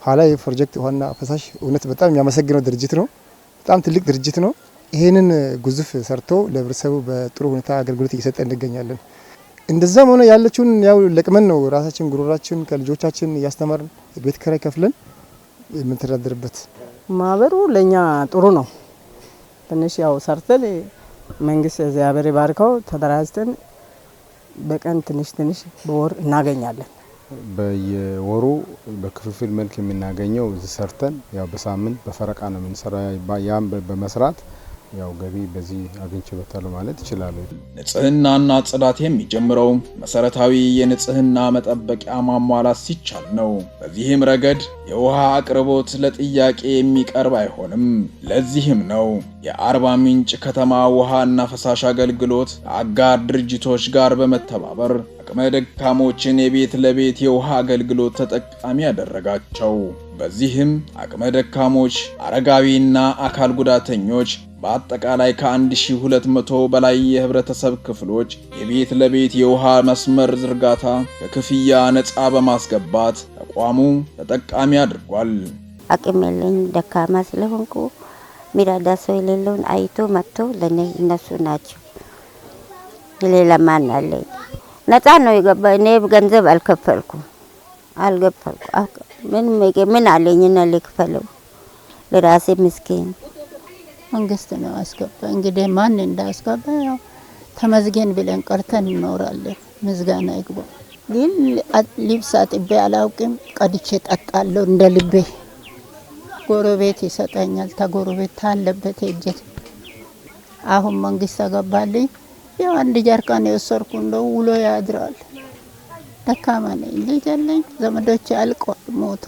ኋላ የፕሮጀክት ውሃና ፈሳሽ እውነት በጣም የሚያመሰግነው ድርጅት ነው። በጣም ትልቅ ድርጅት ነው። ይሄንን ግዙፍ ሰርቶ ለህብረተሰቡ በጥሩ ሁኔታ አገልግሎት እየሰጠ እንገኛለን። እንደዛም ሆነ ያለችውን ያው ለቅመን ነው ራሳችን ጉሮራችን ከልጆቻችን እያስተማርን ቤት ኪራይ ከፍለን የምንተዳደርበት። ማህበሩ ለኛ ጥሩ ነው። ትንሽ ያው ሰርተን መንግስት እግዚአብሔር ባርከው ተደራጅተን በቀን ትንሽ በወር እናገኛለን። በየወሩ በክፍፍል መልክ የምናገኘው እዚህ ሰርተን ያው በሳምንት በፈረቃ ነው የምንሰራው። ያም በመስራት ያው ገቢ በዚህ አግኝቼበታለሁ ማለት ይችላል። ንጽህናና ጽዳት የሚጀምረው መሰረታዊ የንጽህና መጠበቂያ ማሟላት ሲቻል ነው። በዚህም ረገድ የውሃ አቅርቦት ለጥያቄ የሚቀርብ አይሆንም። ለዚህም ነው የአርባ ምንጭ ከተማ ውሃና ፈሳሽ አገልግሎት ከአጋር ድርጅቶች ጋር በመተባበር አቅመ ደካሞችን የቤት ለቤት የውሃ አገልግሎት ተጠቃሚ ያደረጋቸው። በዚህም አቅመ ደካሞች፣ አረጋዊና አካል ጉዳተኞች በአጠቃላይ ከ1200 በላይ የህብረተሰብ ክፍሎች የቤት ለቤት የውሃ መስመር ዝርጋታ ከክፍያ ነፃ በማስገባት ተቋሙ ተጠቃሚ አድርጓል። አቅም የለኝ ደካማ ስለሆንኩ ሚራዳ ሰው የሌለውን አይቶ መጥቶ ለኔ እነሱ ናቸው። ሌላ ማን አለኝ? ነፃ ነው የገባ። እኔ ገንዘብ አልከፈልኩ ምን አለኝና ልክፈለው? ለራሴ ምስኪን መንግስት ነው አስገባ። እንግዲህ ማን እንዳስገባ ያው ተመዝገን ብለን ቀርተን እንኖራለን። ምስጋና ይግባ። ግን ልብስ አጥቤ አላውቅም። ቀድቼ ጠጣለሁ እንደ ልቤ። ጎረቤት ይሰጠኛል። ተጎረቤት ታለበት እጀት አሁን መንግስት አገባልኝ። ያው አንድ ጀርካን የወሰድኩ እንደው ውሎ ያድራል። ደካማ ነኝ። ልጅ አለኝ። ዘመዶቼ አልቀዋል፣ ሞቱ።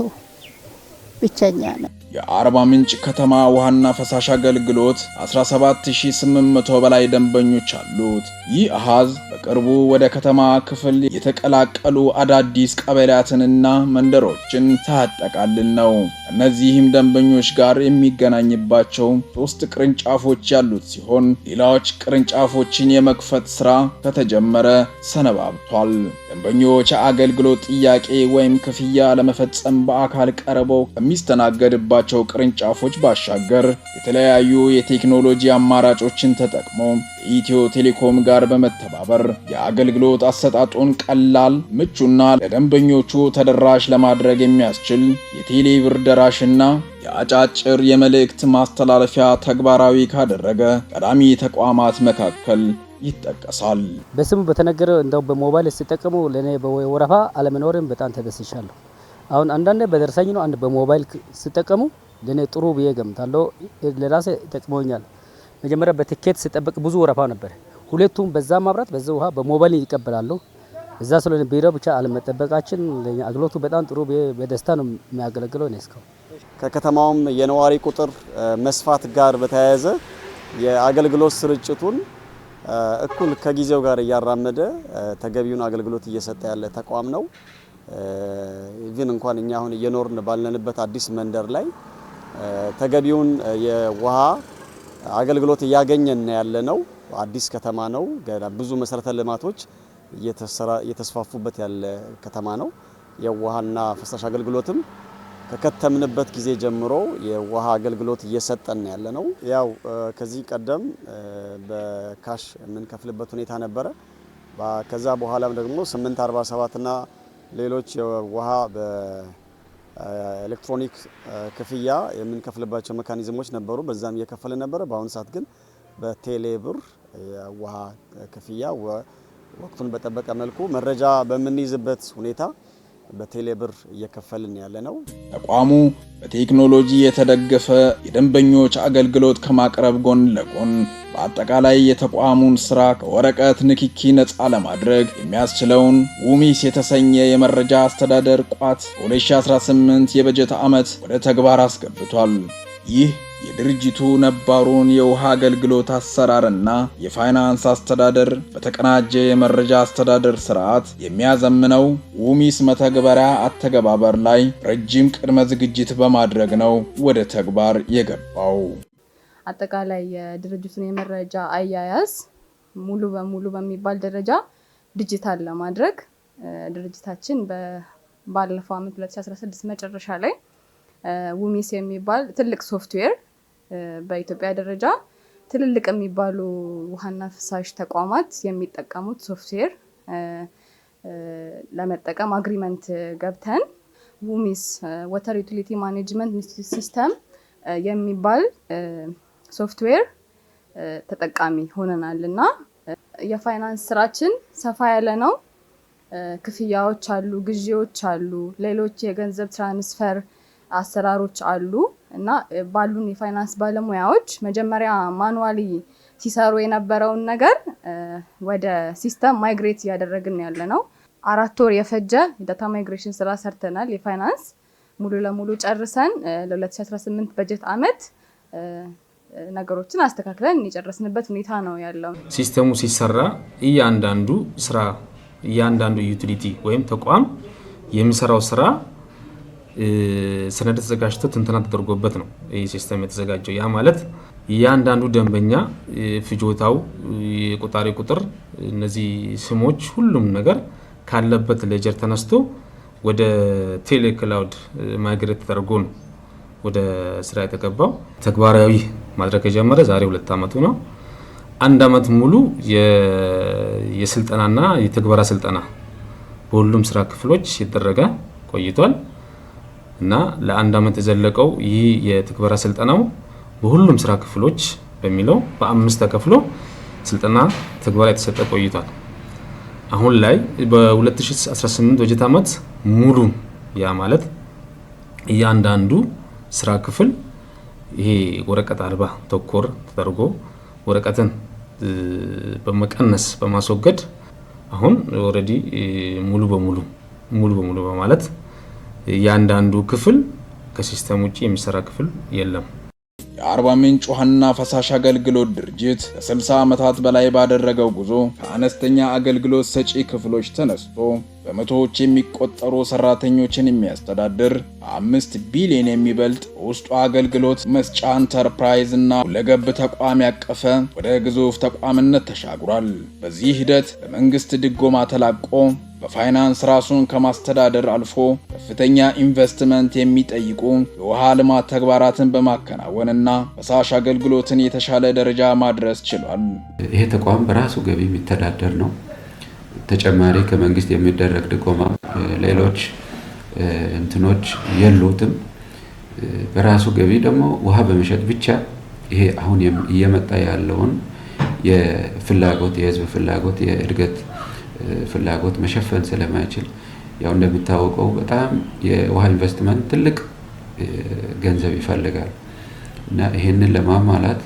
ብቸኛ ነኝ። የአርባ ምንጭ ከተማ ውሃና ፈሳሽ አገልግሎት 17800 በላይ ደንበኞች አሉት። ይህ አሃዝ በቅርቡ ወደ ከተማ ክፍል የተቀላቀሉ አዳዲስ ቀበሌያትንና መንደሮችን ሳያጠቃልል ነው። እነዚህም ደንበኞች ጋር የሚገናኝባቸው 3 ቅርንጫፎች ያሉት ሲሆን ሌሎች ቅርንጫፎችን የመክፈት ስራ ከተጀመረ ሰነባብቷል። ደንበኞች አገልግሎት ጥያቄ ወይም ክፍያ ለመፈጸም በአካል ቀርበው ከሚስተናገድባቸው ቅርንጫፎች ባሻገር የተለያዩ የቴክኖሎጂ አማራጮችን ተጠቅመው ኢትዮ ቴሌኮም ጋር በመተባበር የአገልግሎት አሰጣጡን ቀላል፣ ምቹና ለደንበኞቹ ተደራሽ ለማድረግ የሚያስችል የቴሌብር ደራሽና የአጫጭር የመልእክት ማስተላለፊያ ተግባራዊ ካደረገ ቀዳሚ ተቋማት መካከል ይጠቀሳል። በስሙ በተነገረ እንደው በሞባይል ሲጠቀሙ ለኔ በወረፋ አለመኖርም በጣም ተደስቻለሁ። አሁን አንዳንዴ በደረሰኝ ነው፣ አንድ በሞባይል ሲጠቀሙ ለኔ ጥሩ ብዬ ገምታለሁ። ለራሴ ተጠቅሞኛል። መጀመሪያ በትኬት ሲጠብቅ ብዙ ወረፋ ነበር። ሁለቱም በዛ ማብራት በዛ ውሃ በሞባይል ይቀበላሉ። እዛ ስለሆነ ቢሮ ብቻ አለመጠበቃችን ለኛ አገልግሎቱ በጣም ጥሩ በደስታ ነው የሚያገለግለው። ነው እስካሁን ከከተማውም የነዋሪ ቁጥር መስፋት ጋር በተያያዘ የአገልግሎት ስርጭቱን እኩል ከጊዜው ጋር እያራመደ ተገቢውን አገልግሎት እየሰጠ ያለ ተቋም ነው። ኢቭን እንኳን እኛ አሁን እየኖርን ባለንበት አዲስ መንደር ላይ ተገቢውን የውሃ አገልግሎት እያገኘን ያለ ነው። አዲስ ከተማ ነው። ገና ብዙ መሰረተ ልማቶች እየተስፋፉበት ያለ ከተማ ነው። የውሃና ፍሳሽ አገልግሎትም ከከተምንበት ጊዜ ጀምሮ የውሃ አገልግሎት እየሰጠን ያለ ነው። ያው ከዚህ ቀደም በካሽ የምንከፍልበት ሁኔታ ነበረ። ከዛ በኋላም ደግሞ 847 እና ሌሎች የውሃ በኤሌክትሮኒክ ክፍያ የምንከፍልባቸው ሜካኒዝሞች ነበሩ። በዛም እየከፈልን ነበረ። በአሁኑ ሰዓት ግን በቴሌብር የውሃ ክፍያ ወቅቱን በጠበቀ መልኩ መረጃ በምንይዝበት ሁኔታ በቴሌብር እየከፈልን ያለ ነው። ተቋሙ በቴክኖሎጂ የተደገፈ የደንበኞች አገልግሎት ከማቅረብ ጎን ለጎን በአጠቃላይ የተቋሙን ስራ ከወረቀት ንክኪ ነፃ ለማድረግ የሚያስችለውን ውሚስ የተሰኘ የመረጃ አስተዳደር ቋት በ2018 የበጀት ዓመት ወደ ተግባር አስገብቷል። ይህ የድርጅቱ ነባሩን የውሃ አገልግሎት አሰራርና የፋይናንስ አስተዳደር በተቀናጀ የመረጃ አስተዳደር ስርዓት የሚያዘምነው ውሚስ መተግበሪያ አተገባበር ላይ ረጅም ቅድመ ዝግጅት በማድረግ ነው ወደ ተግባር የገባው። አጠቃላይ የድርጅቱን የመረጃ አያያዝ ሙሉ በሙሉ በሚባል ደረጃ ዲጂታል ለማድረግ ድርጅታችን ባለፈው ዓመት 2016 መጨረሻ ላይ ውሚስ የሚባል ትልቅ ሶፍትዌር በኢትዮጵያ ደረጃ ትልልቅ የሚባሉ ውሃና ፍሳሽ ተቋማት የሚጠቀሙት ሶፍትዌር ለመጠቀም አግሪመንት ገብተን ውሚስ ዋተር ዩቲሊቲ ማኔጅመንት ሲስተም የሚባል ሶፍትዌር ተጠቃሚ ሆነናል እና የፋይናንስ ስራችን ሰፋ ያለ ነው። ክፍያዎች አሉ፣ ግዢዎች አሉ፣ ሌሎች የገንዘብ ትራንስፈር አሰራሮች አሉ እና ባሉን የፋይናንስ ባለሙያዎች መጀመሪያ ማኑዋሊ ሲሰሩ የነበረውን ነገር ወደ ሲስተም ማይግሬት እያደረግን ያለ ነው። 4 ወር የፈጀ የዳታ ማይግሬሽን ስራ ሰርተናል። የፋይናንስ ሙሉ ለሙሉ ጨርሰን ለ2018 በጀት ዓመት ነገሮችን አስተካክለን የጨረስንበት ሁኔታ ነው ያለው። ሲስተሙ ሲሰራ እያንዳንዱ ስራ እያንዳንዱ ዩቲሊቲ ወይም ተቋም የሚሰራው ስራ ሰነድ ተዘጋጅቶ ትንተና ተደርጎበት ነው ይህ ሲስተም የተዘጋጀው። ያ ማለት እያንዳንዱ ደንበኛ ፍጆታው፣ የቆጣሪ ቁጥር፣ እነዚህ ስሞች፣ ሁሉም ነገር ካለበት ሌጀር ተነስቶ ወደ ቴሌክላውድ ማይግሬት ተደርጎ ነው ወደ ስራ የተገባው። ተግባራዊ ማድረግ የጀመረ ዛሬ 2 ዓመቱ ነው። 1 ዓመት ሙሉ የስልጠናና የትግበራ ስልጠና በሁሉም ስራ ክፍሎች የተደረገ ቆይቷል እና ለ1 ዓመት የዘለቀው ይህ የትግበራ ስልጠናው በሁሉም ስራ ክፍሎች በሚለው በ5 ተከፍሎ ስልጠና ትግበራ የተሰጠ ቆይቷል። አሁን ላይ በ2018 በጀት ዓመት ሙሉ ያ ማለት እያንዳንዱ ስራ ክፍል ይሄ ወረቀት አልባ ተኮር ተደርጎ ወረቀትን በመቀነስ በማስወገድ አሁን ኦሬዲ ሙሉ በሙሉ በማለት እያንዳንዱ ክፍል ከሲስተም ውጪ የሚሰራ ክፍል የለም። የአርባ ምንጭ ውሃና ፈሳሽ አገልግሎት ድርጅት ከ60 ዓመታት በላይ ባደረገው ጉዞ ከአነስተኛ አገልግሎት ሰጪ ክፍሎች ተነስቶ በመቶዎች የሚቆጠሩ ሰራተኞችን የሚያስተዳድር 5 ቢሊዮን የሚበልጥ ውስጡ አገልግሎት መስጫ ኢንተርፕራይዝ እና ሁለገብ ተቋም ያቀፈ ወደ ግዙፍ ተቋምነት ተሻግሯል። በዚህ ሂደት በመንግስት ድጎማ ተላቆ በፋይናንስ ራሱን ከማስተዳደር አልፎ ከፍተኛ ኢንቨስትመንት የሚጠይቁ የውሃ ልማት ተግባራትን በማከናወንና ፈሳሽ አገልግሎትን የተሻለ ደረጃ ማድረስ ችሏል። ይሄ ተቋም በራሱ ገቢ የሚተዳደር ነው። ተጨማሪ ከመንግስት የሚደረግ ድጎማ ሌሎች እንትኖች የሉትም። በራሱ ገቢ ደግሞ ውሃ በመሸጥ ብቻ ይሄ አሁን እየመጣ ያለውን የፍላጎት የህዝብ ፍላጎት የእድገት ፍላጎት መሸፈን ስለማይችል ያው እንደሚታወቀው በጣም የውሃ ኢንቨስትመንት ትልቅ ገንዘብ ይፈልጋል እና ይሄንን ለማሟላት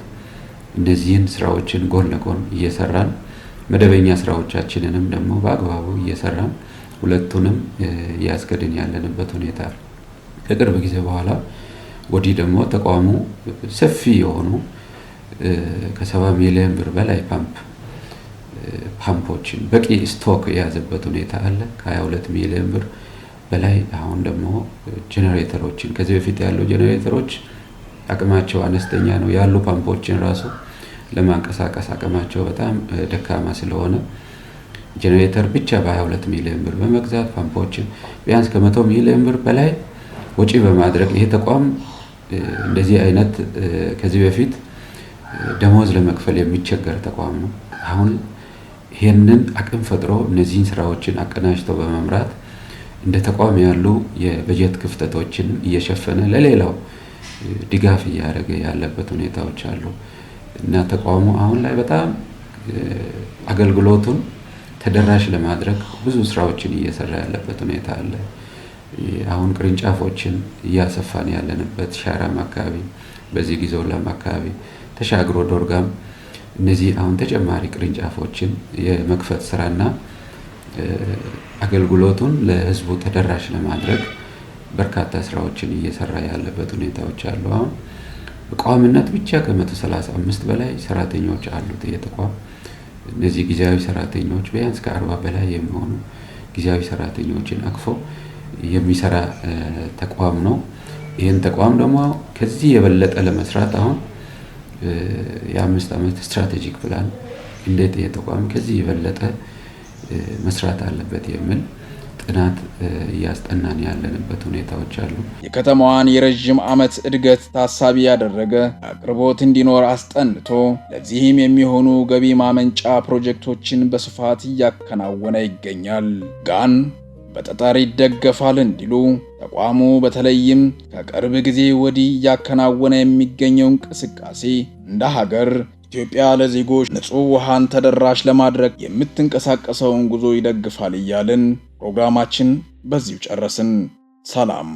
እነዚህን ስራዎችን ጎን ለጎን እየሰራን መደበኛ ስራዎቻችንንም ደግሞ በአግባቡ እየሰራን ሁለቱንም እያስገድን ያለንበት ሁኔታ አለ። ከቅርብ ጊዜ በኋላ ወዲህ ደግሞ ተቋሙ ሰፊ የሆኑ ከ70 ሚሊዮን ብር በላይ ፓምፖችን በቂ ስቶክ የያዘበት ሁኔታ አለ። ከ22 ሚሊዮን ብር በላይ አሁን ደግሞ ጄኔሬተሮችን ከዚህ በፊት ያሉ ጄኔሬተሮች አቅማቸው አነስተኛ ነው ያሉ ፓምፖችን ራሱ ለማንቀሳቀስ አቅማቸው በጣም ደካማ ስለሆነ ጄኔሬተር ብቻ በ22 ሚሊዮን ብር በመግዛት ፓምፖችን ቢያንስ ከ100 ሚሊዮን ብር በላይ ወጪ በማድረግ ይሄ ተቋም እንደዚህ አይነት ከዚህ በፊት ደሞዝ ለመክፈል የሚቸገር ተቋም ነው። አሁን ይሄንን አቅም ፈጥሮ እነዚህን ስራዎችን አቀናጅተው በመምራት እንደ ተቋም ያሉ የበጀት ክፍተቶችን እየሸፈነ ለሌላው ድጋፍ እያደረገ ያለበት ሁኔታዎች አሉ እና ተቋሙ አሁን ላይ በጣም አገልግሎቱን ተደራሽ ለማድረግ ብዙ ስራዎችን እየሰራ ያለበት ሁኔታ አለ። አሁን ቅርንጫፎችን እያሰፋን ያለንበት ሻራም አካባቢ፣ በዚህ ጊዜውላም አካባቢ ተሻግሮ ዶርጋም እነዚህ አሁን ተጨማሪ ቅርንጫፎችን የመክፈት ስራና አገልግሎቱን ለህዝቡ ተደራሽ ለማድረግ በርካታ ስራዎችን እየሰራ ያለበት ሁኔታዎች አሉ። አሁን በቋሚነት ብቻ ከ135 በላይ ሰራተኞች አሉት የተቋም። እነዚህ ጊዜያዊ ሰራተኞች ቢያንስ ከ40 በላይ የሚሆኑ ጊዜያዊ ሰራተኞችን አቅፎ የሚሰራ ተቋም ነው። ይህን ተቋም ደግሞ ከዚህ የበለጠ ለመስራት አሁን የ5 ዓመት ስትራቴጂክ ፕላን እንዴት የተቋም ከዚህ የበለጠ መስራት አለበት የሚል ጥናት እያስጠናን ያለንበት ሁኔታዎች አሉ። የከተማዋን የረጅም ዓመት እድገት ታሳቢ ያደረገ አቅርቦት እንዲኖር አስጠንቶ ለዚህም የሚሆኑ ገቢ ማመንጫ ፕሮጀክቶችን በስፋት እያከናወነ ይገኛል። ጋን በጠጠር ይደገፋል እንዲሉ ተቋሙ በተለይም ከቅርብ ጊዜ ወዲህ እያከናወነ የሚገኘው እንቅስቃሴ እንደ ሀገር ኢትዮጵያ ለዜጎች ንጹህ ውሃን ተደራሽ ለማድረግ የምትንቀሳቀሰውን ጉዞ ይደግፋል እያልን ፕሮግራማችን በዚሁ ጨረስን። ሰላም።